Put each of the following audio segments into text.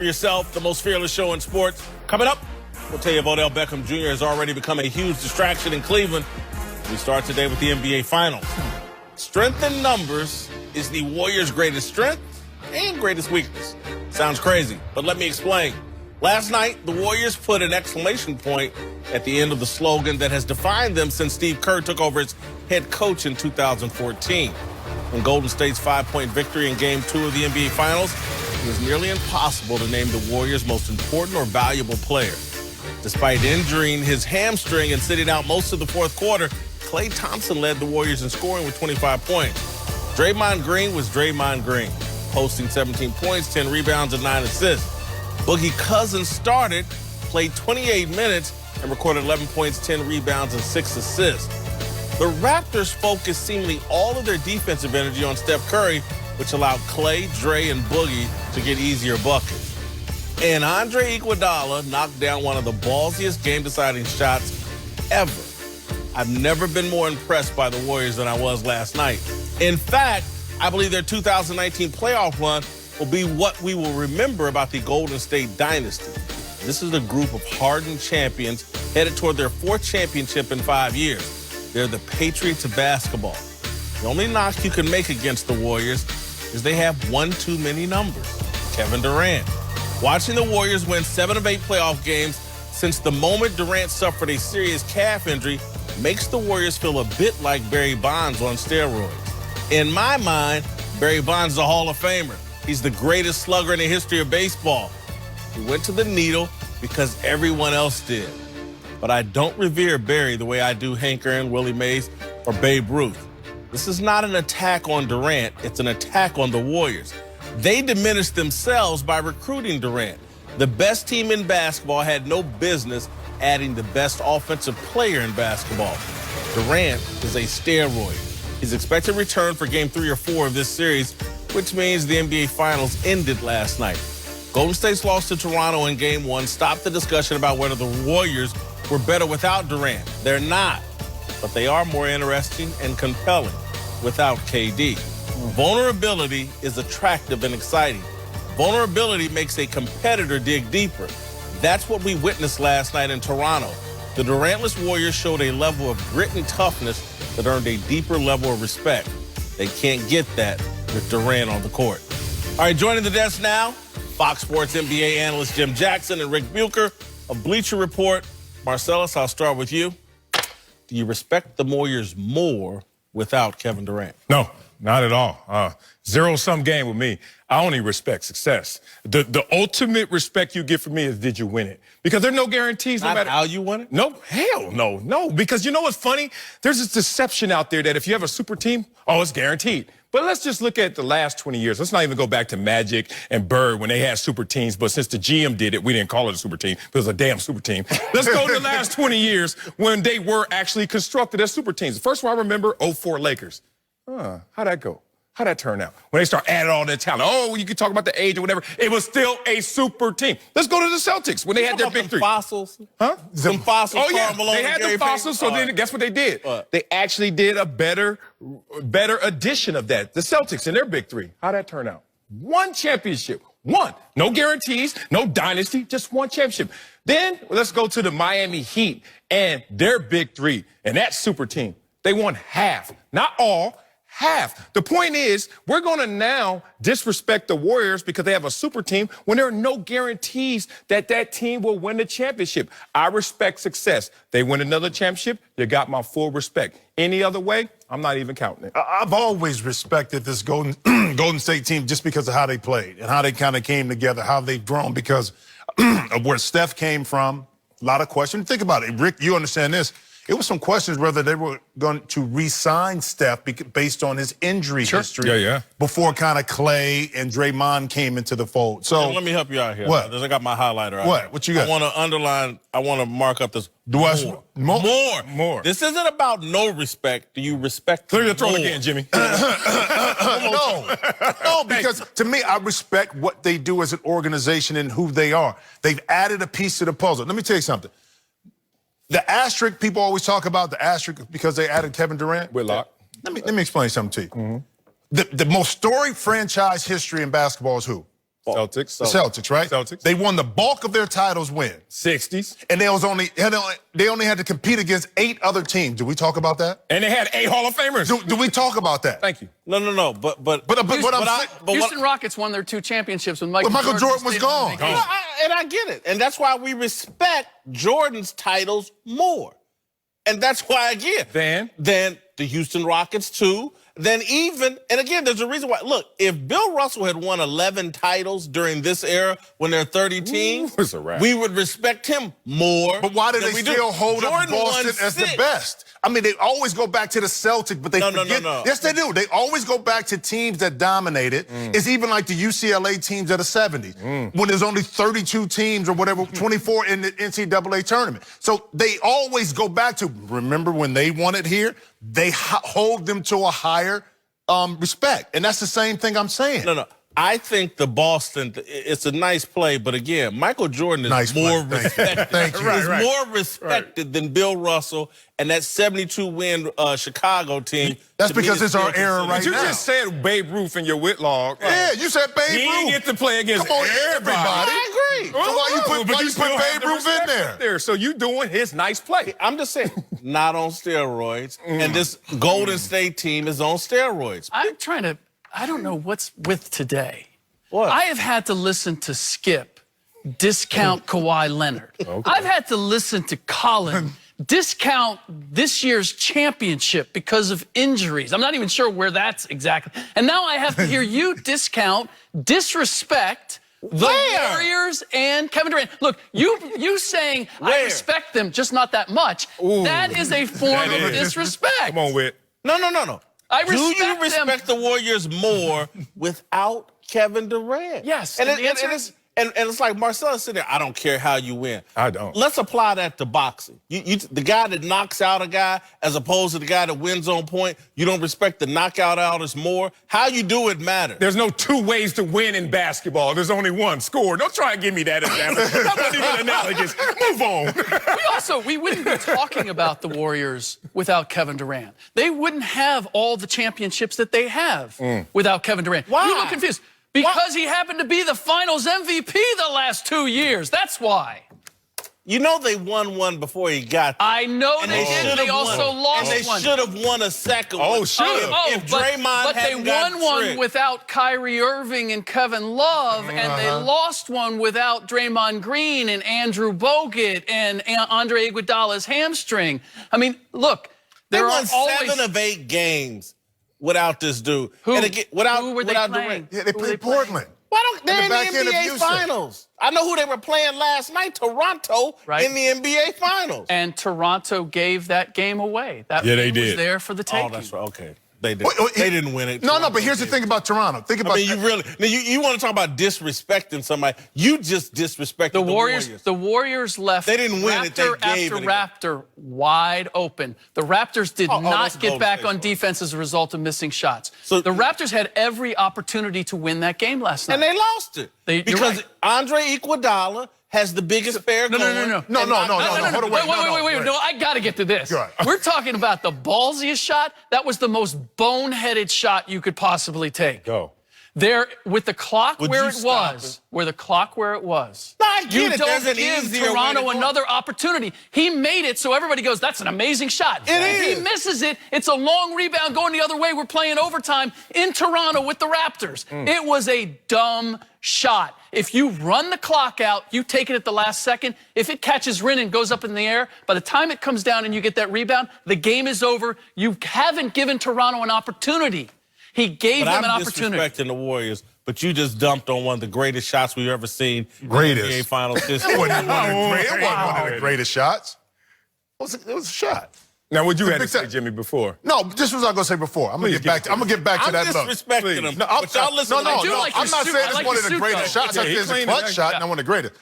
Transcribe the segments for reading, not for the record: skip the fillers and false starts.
Yourself, the most fearless show in sports. Coming up, we'll tell you if Odell Beckham Jr. has already become a huge distraction in Cleveland. We start today with the NBA Finals. Strength in numbers is the Warriors' greatest strength and greatest weakness. Sounds crazy, but let me explain. Last night, the Warriors put an exclamation point at the end of the slogan that has defined them since Steve Kerr took over as head coach in 2014. In Golden State's 5-point victory in Game 2 of the NBA Finals, it was nearly impossible to name the Warriors' most important or valuable player. Despite injuring his hamstring and sitting out most of the fourth quarter, Klay Thompson led the Warriors in scoring with 25 points. Draymond Green was Draymond Green, posting 17 points, 10 rebounds, and 9 assists. Boogie Cousins started, played 28 minutes, and recorded 11 points, 10 rebounds, and 6 assists. The Raptors focused seemingly all of their defensive energy on Steph Curry, which allowed Klay, Dre, and Boogie to get easier buckets. And Andre Iguodala knocked down one of the ballsiest game-deciding shots ever. I've never been more impressed by the Warriors than I was last night. In fact, I believe their 2019 playoff run will be what we will remember about the Golden State dynasty. This is a group of hardened champions headed toward their fourth championship in 5 years. They're the Patriots of basketball. The only knock you can make against the Warriors is they have one too many numbers. Kevin Durant. Watching the Warriors win 7 of 8 playoff games since the moment Durant suffered a serious calf injury makes the Warriors feel a bit like Barry Bonds on steroids. In my mind, Barry Bonds is a Hall of Famer. He's the greatest slugger in the history of baseball. He went to the needle because everyone else did. But I don't revere Barry the way I do Hank Aaron, Willie Mays, or Babe Ruth. This is not an attack on Durant. It's an attack on the Warriors. They diminished themselves by recruiting Durant. The best team in basketball had no business adding the best offensive player in basketball. Durant is a steroid. He's expected to return for Game 3 or 4 of this series, which means the NBA Finals ended last night. Golden State's loss to Toronto in Game 1 stopped the discussion about whether the Warriors were better without Durant. They're not. But they are more interesting and compelling without KD. Vulnerability is attractive and exciting. Vulnerability makes a competitor dig deeper. That's what we witnessed last night in Toronto. The Durantless Warriors showed a level of grit and toughness that earned a deeper level of respect. They can't get that with Durant on the court. All right, joining the desk now, Fox Sports NBA analyst Jim Jackson and Rick Bucher of Bleacher Report. Marcellus, I'll start with you. Do you respect the Warriors more without Kevin Durant? No, not at all. Zero-sum game with me. I only respect success. The ultimate respect you get from me is, did you win it? Because there are no guarantees. Not no matter how you win it? No, hell no. Because you know what's funny? There's this deception out there that if you have a super team, oh, it's guaranteed. But let's just look at the last 20 years. Let's not even go back to Magic and Bird when they had super teams. But since the GM did it, we didn't call it a super team. It was a damn super team. Let's go to the last 20 years when they were actually constructed as super teams. The first one I remember, 04 Lakers. How'd that go? How'd that turn out? When they start adding all that talent. Oh, you can talk about the age or whatever. It was still a super team. Let's go to the Celtics when they had their big three. Fossils? Huh? Some fossils. Oh, yeah. They had the fossils, so then guess what they did? They actually did a better edition of that. The Celtics in their big three. How'd that turn out? One championship. One. No guarantees, no dynasty, just one championship. Then let's go to the Miami Heat and their big three and that super team. They won half, not all. Half. The point is, we're going to now disrespect the Warriors because they have a super team when there are no guarantees that that team will win the championship. I respect success. They win another championship, you got my full respect. Any other way, I'm not even counting it. I've always respected this Golden State team just because of how they played and how they kind of came together, how they've grown because of where Steph came from. A lot of questions. Think about it. Rick, you understand this. It was some questions whether they were going to re-sign Steph based on his injury history. Yeah. Before kind of Klay and Draymond came into the fold. So let me help you out here. What? I got my highlighter out What? here. What you got? I want to underline, I want to mark up this More. This isn't about no respect. Do you respect Clear your throat more? again, Jimmy. No, because to me, I respect what they do as an organization and who they are. They've added a piece to the puzzle. Let me tell you something. The asterisk, people always talk about the asterisk because they added Kevin Durant. Whitlock. Let me explain something to you. The most storied franchise history in basketball is who? Celtics. The Celtics, right? Celtics. They won the bulk of their titles when? 60s. And they only had to compete against 8 other teams. Did we talk about that? And they had 8 Hall of Famers. Do we talk about that? Thank you. No. But what I'm saying, Houston Rockets won their 2 championships when Michael Jordan was gone. And I get it. And that's why we respect Jordan's titles more. And that's why, again, then the Houston Rockets, too. Then and again, there's a reason why. Look, if Bill Russell had won 11 titles during this era when there are 30 teams, we would respect him more. But why do they still hold up Boston as the best? I mean, they always go back to the Celtics, but they forget. No. Yes, they do. They always go back to teams that dominated. It's even like the UCLA teams of the 70s, when there's only 32 teams or whatever, 24 in the NCAA tournament. So they always go back to, remember when they won it here? They hold them to a higher respect. And that's the same thing I'm saying. No. I think the Boston, it's a nice play, but again, Michael Jordan is more respected. Thank you. He's more respected than Bill Russell and that 72-win Chicago team. That's because it's our era right now. You just said Babe Ruth in your Whitlock. Yeah, you said Babe Ruth. He didn't get to play against everybody. I agree. So why you put Babe Ruth in there? So you doing his nice play. I'm just saying, not on steroids. And this Golden State team is on steroids. I don't know what's with today. What? I have had to listen to Skip discount Kawhi Leonard. Okay. I've had to listen to Colin discount this year's championship because of injuries. I'm not even sure where that's exactly. And now I have to hear you disrespect the Warriors and Kevin Durant. Look, you saying I respect them, just not that much. That is a form of disrespect. Come on, Whit. No. Do you respect the Warriors more without Kevin Durant? Yes. And it's like Marcella's sitting there, I don't care how you win. I don't. Let's apply that to boxing. The guy that knocks out a guy as opposed to the guy that wins on point, you don't respect the knockout outers more. How you do it matters. There's no 2 ways to win in basketball. There's only one. Score. Don't try and give me that example. That wasn't even analogous. Move on. We wouldn't be talking about the Warriors without Kevin Durant. They wouldn't have all the championships that they have without Kevin Durant. Why? You look confused. Because he happened to be the Finals MVP the last 2 years. That's why. You know they won one before he got there. I know they did. They also lost one. one. And they should have won a second one. Oh, should have. If Draymond hadn't But they won one without Kyrie Irving and Kevin Love, and they lost one without Draymond Green and Andrew Bogut and Andre Iguodala's hamstring. I mean, look, they won 7 of 8 games without this dude. Who? And again, Who were they without playing? Durant. Yeah, they played Portland. Why don't they're in the NBA Finals? I know who they were playing last night, Toronto, in the NBA Finals. And Toronto gave that game away. That they was there for the taking. Oh, that's right. Okay. They did. They didn't win it. No, but here's the thing about Toronto. Think about you want to talk about disrespecting somebody. You just disrespected the Warriors. The Warriors left. They didn't win it. They gave it. Raptor wide open. The Raptors did not get back on defense as a result of missing shots. So the Raptors had every opportunity to win that game last night. And they lost it. Because Andre Iguodala has the biggest fair going. No. Hold on, wait. No, I got to get to this. We're talking about the ballsiest shot. That was the most boneheaded shot you could possibly take. Go. There, with the clock where it was, No, I get you it. don't There's give Toronto another opportunity. He made it, so everybody goes, that's an amazing shot. If he misses it, it's a long rebound going the other way. We're playing overtime in Toronto with the Raptors. It was a dumb shot. If you run the clock out, you take it at the last second. If it catches Rin and goes up in the air, by the time it comes down and you get that rebound, the game is over. You haven't given Toronto an opportunity. He gave them an opportunity. I'm disrespecting the Warriors, but you just dumped on one of the greatest shots we've ever seen in the NBA Finals history. It wasn't one of the greatest shots. It was a shot. Now, what you had to say, Jimmy, before? No, this was what I was going to say before. I'm going to get back to that. I'm disrespecting him. No, y'all listen. I'm not saying it's one of the greatest shots. I think it's a clutch shot, and one of the greatest.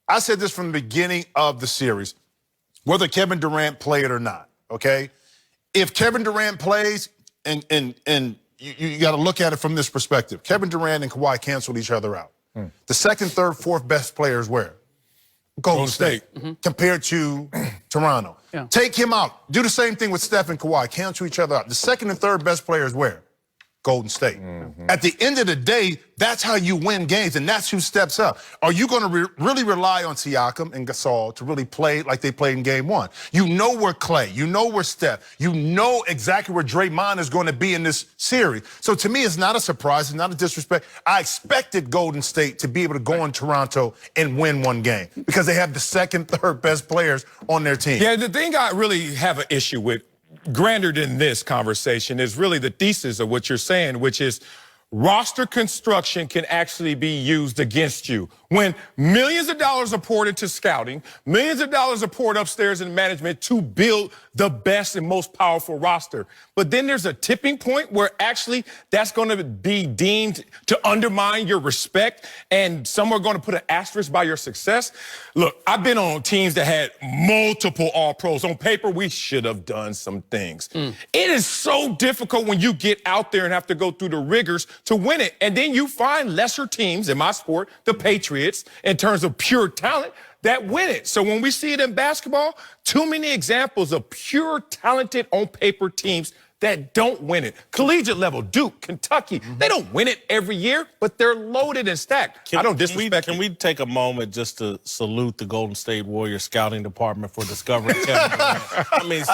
I said this from the beginning of the series, whether Kevin Durant played or not, okay? If Kevin Durant plays, and you got to look at it from this perspective. Kevin Durant and Kawhi canceled each other out. The second, third, fourth best players where? Golden State. Compared to Toronto. Yeah. Take him out. Do the same thing with Steph and Kawhi. Cancel each other out. The second and third best players where? Golden State. At the end of the day, that's how you win games, and that's who steps up. Are you going to really rely on Siakam and Gasol to really play like they played in Game 1? You know where Clay, you know where Steph, you know exactly where Draymond is going to be in this series. So to me, it's not a surprise, it's not a disrespect. I expected Golden State to be able to go in Toronto and win one game because they have the second, third best players on their team. Yeah, the thing I really have an issue with, grander than this conversation, is really the thesis of what you're saying, which is roster construction can actually be used against you. When millions of dollars are poured into scouting, millions of dollars are poured upstairs in management to build the best and most powerful roster. But then there's a tipping point where actually that's going to be deemed to undermine your respect, and some are going to put an asterisk by your success. Look, I've been on teams that had multiple All-Pros. On paper, we should have done some things. It is so difficult when you get out there and have to go through the rigors to win it. And then you find lesser teams in my sport, the Patriots, in terms of pure talent, that win it. So when we see it in basketball, too many examples of pure talented on paper teams that don't win it. Collegiate level, Duke, Kentucky, they don't win it every year, but they're loaded and stacked. I don't disrespect Can we take a moment just to salute the Golden State Warriors scouting department for discovering Kevin Durant? I mean,